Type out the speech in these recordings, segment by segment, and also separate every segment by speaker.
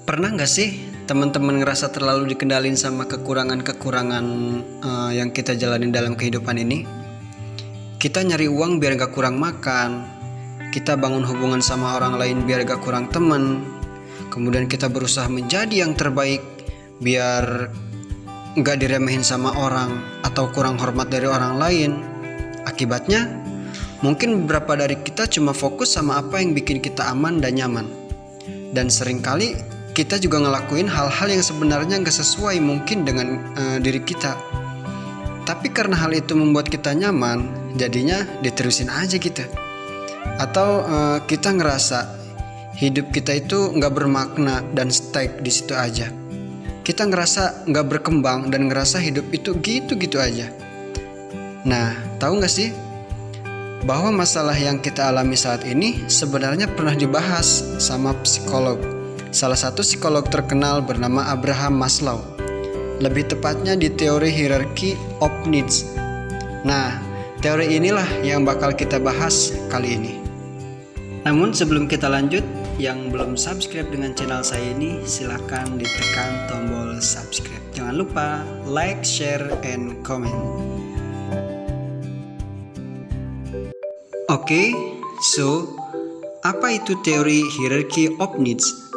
Speaker 1: Pernah nggak sih teman-teman ngerasa terlalu dikendalin sama kekurangan-kekurangan yang kita jalanin dalam kehidupan ini? Kita nyari uang biar gak kurang makan, kita bangun hubungan sama orang lain biar gak kurang temen, kemudian kita berusaha menjadi yang terbaik biar gak diremehin sama orang atau kurang hormat dari orang lain. Akibatnya, mungkin beberapa dari kita cuma fokus sama apa yang bikin kita aman dan nyaman. Dan seringkali kita juga ngelakuin hal-hal yang sebenarnya gak sesuai mungkin dengan diri kita. Tapi karena hal itu membuat kita nyaman, jadinya diterusin aja gitu. Atau kita ngerasa hidup kita itu gak bermakna dan stuck di situ aja. Kita ngerasa gak berkembang dan ngerasa hidup itu gitu-gitu aja. Nah, tahu gak sih bahwa masalah yang kita alami saat ini sebenarnya pernah dibahas sama psikolog. Salah satu psikolog terkenal bernama Abraham Maslow. Lebih tepatnya di teori hierarchy of needs. Nah, teori inilah yang bakal kita bahas kali ini. Namun sebelum kita lanjut, yang belum subscribe dengan channel saya ini, silahkan ditekan tombol subscribe. Jangan lupa like, share, and comment. Oke, so apa itu teori hierarchy of needs?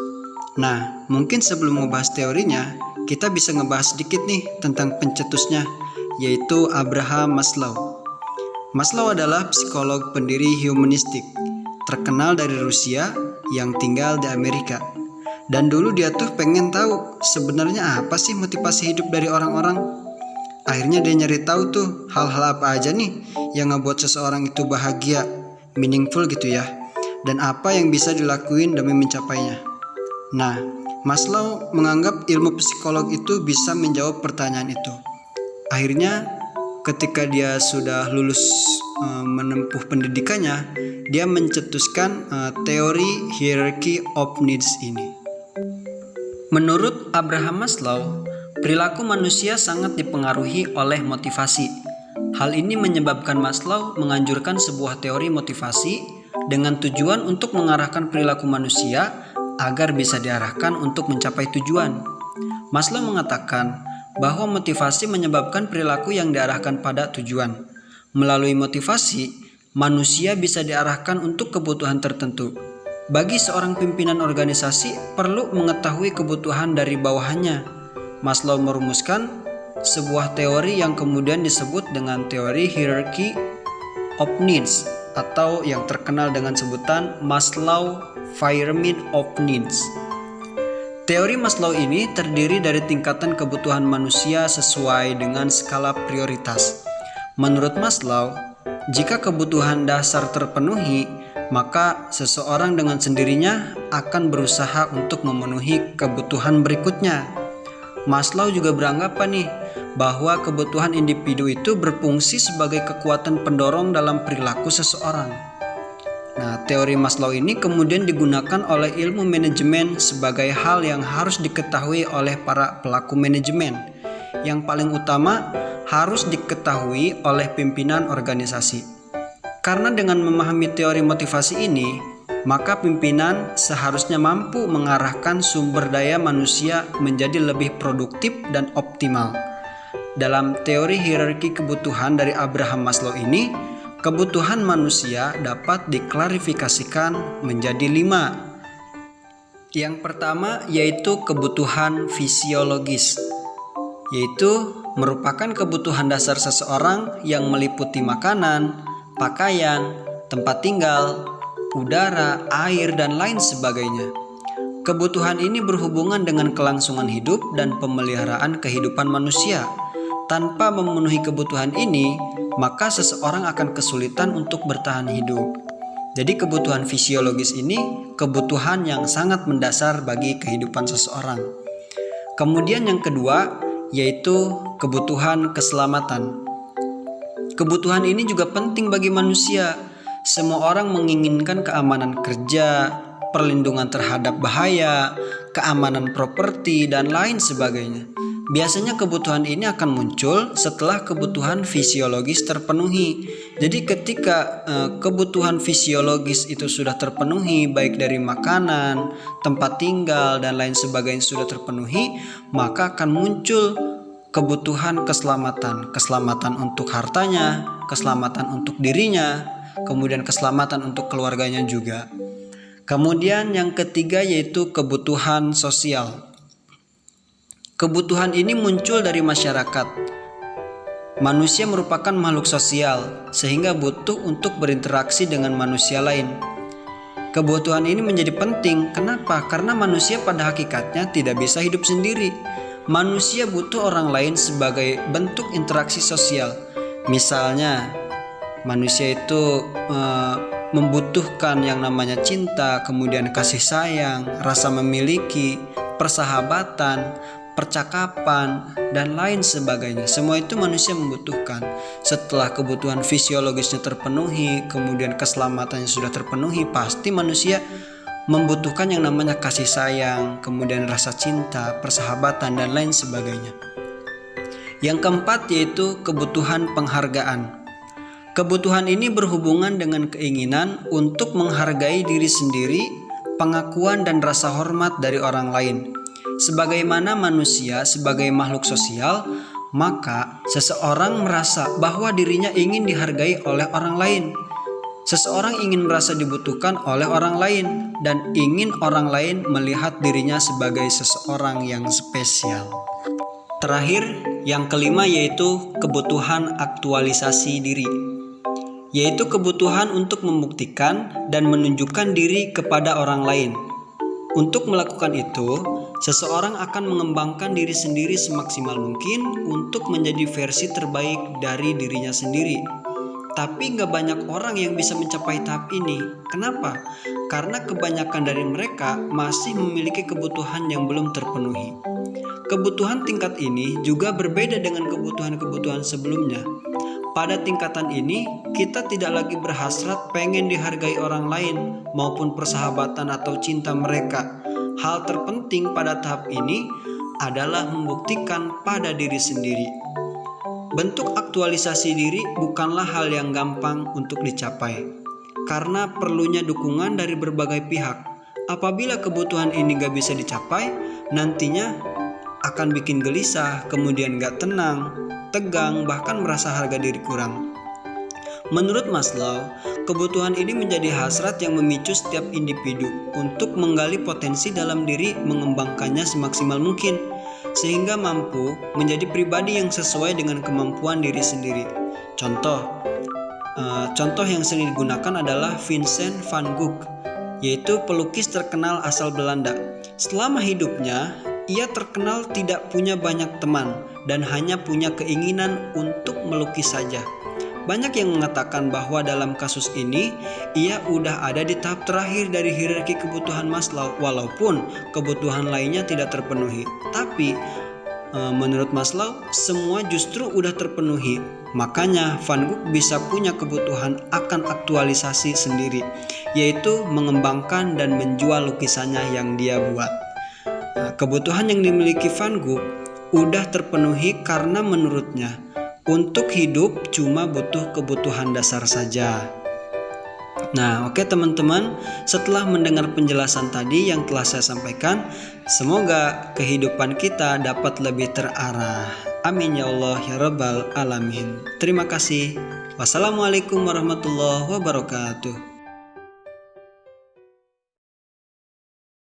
Speaker 1: Nah, mungkin sebelum membahas teorinya, kita bisa ngebahas sedikit nih tentang pencetusnya, yaitu Abraham Maslow. Maslow adalah psikolog pendiri humanistik, terkenal dari Rusia yang tinggal di Amerika. Dan dulu dia tuh pengen tahu sebenarnya apa sih motivasi hidup dari orang-orang. Akhirnya dia nyari tahu tuh hal-hal apa aja nih yang ngebuat seseorang itu bahagia, meaningful gitu ya, dan apa yang bisa dilakuin demi mencapainya. Nah, Maslow menganggap ilmu psikolog itu bisa menjawab pertanyaan itu. Akhirnya ketika dia sudah lulus menempuh pendidikannya, dia mencetuskan teori hierarchy of needs ini. Menurut Abraham Maslow, perilaku manusia sangat dipengaruhi oleh motivasi. Hal ini menyebabkan Maslow menganjurkan sebuah teori motivasi dengan tujuan untuk mengarahkan perilaku manusia agar bisa diarahkan untuk mencapai tujuan. Maslow mengatakan bahwa motivasi menyebabkan perilaku yang diarahkan pada tujuan. Melalui motivasi, manusia bisa diarahkan untuk kebutuhan tertentu. Bagi seorang pimpinan organisasi, perlu mengetahui kebutuhan dari bawahannya. Maslow merumuskan sebuah teori yang kemudian disebut dengan teori hierarchy of needs, atau yang terkenal dengan sebutan Maslow Pyramid of Needs. Teori Maslow ini terdiri dari tingkatan kebutuhan manusia sesuai dengan skala prioritas. Menurut Maslow, jika kebutuhan dasar terpenuhi, maka seseorang dengan sendirinya akan berusaha untuk memenuhi kebutuhan berikutnya. Maslow juga beranggapan nih bahwa kebutuhan individu itu berfungsi sebagai kekuatan pendorong dalam perilaku seseorang. Nah, teori Maslow ini kemudian digunakan oleh ilmu manajemen sebagai hal yang harus diketahui oleh para pelaku manajemen. Yang paling utama harus diketahui oleh pimpinan organisasi. Karena dengan memahami teori motivasi ini, maka pimpinan seharusnya mampu mengarahkan sumber daya manusia menjadi lebih produktif dan optimal. Dalam teori hierarki kebutuhan dari Abraham Maslow ini, kebutuhan manusia dapat diklarifikasikan menjadi 5. Yang pertama yaitu kebutuhan fisiologis, yaitu merupakan kebutuhan dasar seseorang yang meliputi makanan, pakaian, tempat tinggal, udara, air, dan lain sebagainya. Kebutuhan ini berhubungan dengan kelangsungan hidup dan pemeliharaan kehidupan manusia. Tanpa memenuhi kebutuhan ini, maka seseorang akan kesulitan untuk bertahan hidup. Jadi kebutuhan fisiologis ini kebutuhan yang sangat mendasar bagi kehidupan seseorang. Kemudian yang kedua yaitu kebutuhan keselamatan. Kebutuhan ini juga penting bagi manusia. Semua orang menginginkan keamanan kerja, perlindungan terhadap bahaya, keamanan properti, dan lain sebagainya. Biasanya kebutuhan ini akan muncul setelah kebutuhan fisiologis terpenuhi. Jadi ketika kebutuhan fisiologis itu sudah terpenuhi, baik dari makanan, tempat tinggal, dan lain sebagainya sudah terpenuhi, maka akan muncul kebutuhan keselamatan. Keselamatan untuk hartanya, keselamatan untuk dirinya, kemudian keselamatan untuk keluarganya juga. Kemudian yang ketiga yaitu kebutuhan sosial. Kebutuhan ini muncul dari masyarakat. Manusia merupakan makhluk sosial, sehingga butuh untuk berinteraksi dengan manusia lain. Kebutuhan ini menjadi penting. Kenapa? Karena manusia pada hakikatnya tidak bisa hidup sendiri. Manusia butuh orang lain sebagai bentuk interaksi sosial. Misalnya, manusia itu membutuhkan yang namanya cinta, kemudian kasih sayang, rasa memiliki, persahabatan, percakapan, dan lain sebagainya. Semua itu manusia membutuhkan. Setelah kebutuhan fisiologisnya terpenuhi, kemudian keselamatannya sudah terpenuhi, pasti manusia membutuhkan yang namanya kasih sayang, kemudian rasa cinta, persahabatan, dan lain sebagainya. Yang keempat yaitu kebutuhan penghargaan. Kebutuhan ini berhubungan dengan keinginan untuk menghargai diri sendiri, pengakuan dan rasa hormat dari orang lain. Sebagaimana manusia sebagai makhluk sosial, maka seseorang merasa bahwa dirinya ingin dihargai oleh orang lain. Seseorang ingin merasa dibutuhkan oleh orang lain dan ingin orang lain melihat dirinya sebagai seseorang yang spesial. Terakhir, yang kelima yaitu kebutuhan aktualisasi diri, yaitu kebutuhan untuk membuktikan dan menunjukkan diri kepada orang lain. Untuk melakukan itu, seseorang akan mengembangkan diri sendiri semaksimal mungkin untuk menjadi versi terbaik dari dirinya sendiri. Tapi gak banyak orang yang bisa mencapai tahap ini. Kenapa? Karena kebanyakan dari mereka masih memiliki kebutuhan yang belum terpenuhi. Kebutuhan tingkat ini juga berbeda dengan kebutuhan-kebutuhan sebelumnya. Pada tingkatan ini, kita tidak lagi berhasrat pengen dihargai orang lain maupun persahabatan atau cinta mereka. Hal terpenting pada tahap ini adalah membuktikan pada diri sendiri. Bentuk aktualisasi diri bukanlah hal yang gampang untuk dicapai, karena perlunya dukungan dari berbagai pihak. Apabila kebutuhan ini gak bisa dicapai, nantinya akan bikin gelisah, kemudian gak tenang, tegang, bahkan merasa harga diri kurang. Menurut Maslow, kebutuhan ini menjadi hasrat yang memicu setiap individu untuk menggali potensi dalam diri, mengembangkannya semaksimal mungkin, sehingga mampu menjadi pribadi yang sesuai dengan kemampuan diri sendiri. Contoh yang sering digunakan adalah Vincent van Gogh, yaitu pelukis terkenal asal Belanda. Selama hidupnya, ia terkenal tidak punya banyak teman dan hanya punya keinginan untuk melukis saja. Banyak yang mengatakan bahwa dalam kasus ini ia udah ada di tahap terakhir dari hierarki kebutuhan Maslow, walaupun kebutuhan lainnya tidak terpenuhi. Tapi menurut Maslow semua justru udah terpenuhi. Makanya Van Gogh bisa punya kebutuhan akan aktualisasi sendiri, yaitu mengembangkan dan menjual lukisannya yang dia buat. Kebutuhan yang dimiliki Van Gogh udah terpenuhi karena menurutnya untuk hidup cuma butuh kebutuhan dasar saja. Nah, oke teman-teman, setelah mendengar penjelasan tadi yang telah saya sampaikan, semoga kehidupan kita dapat lebih terarah. Amin ya Allah ya Rabbal Alamin. Terima kasih. Wassalamualaikum warahmatullahi wabarakatuh.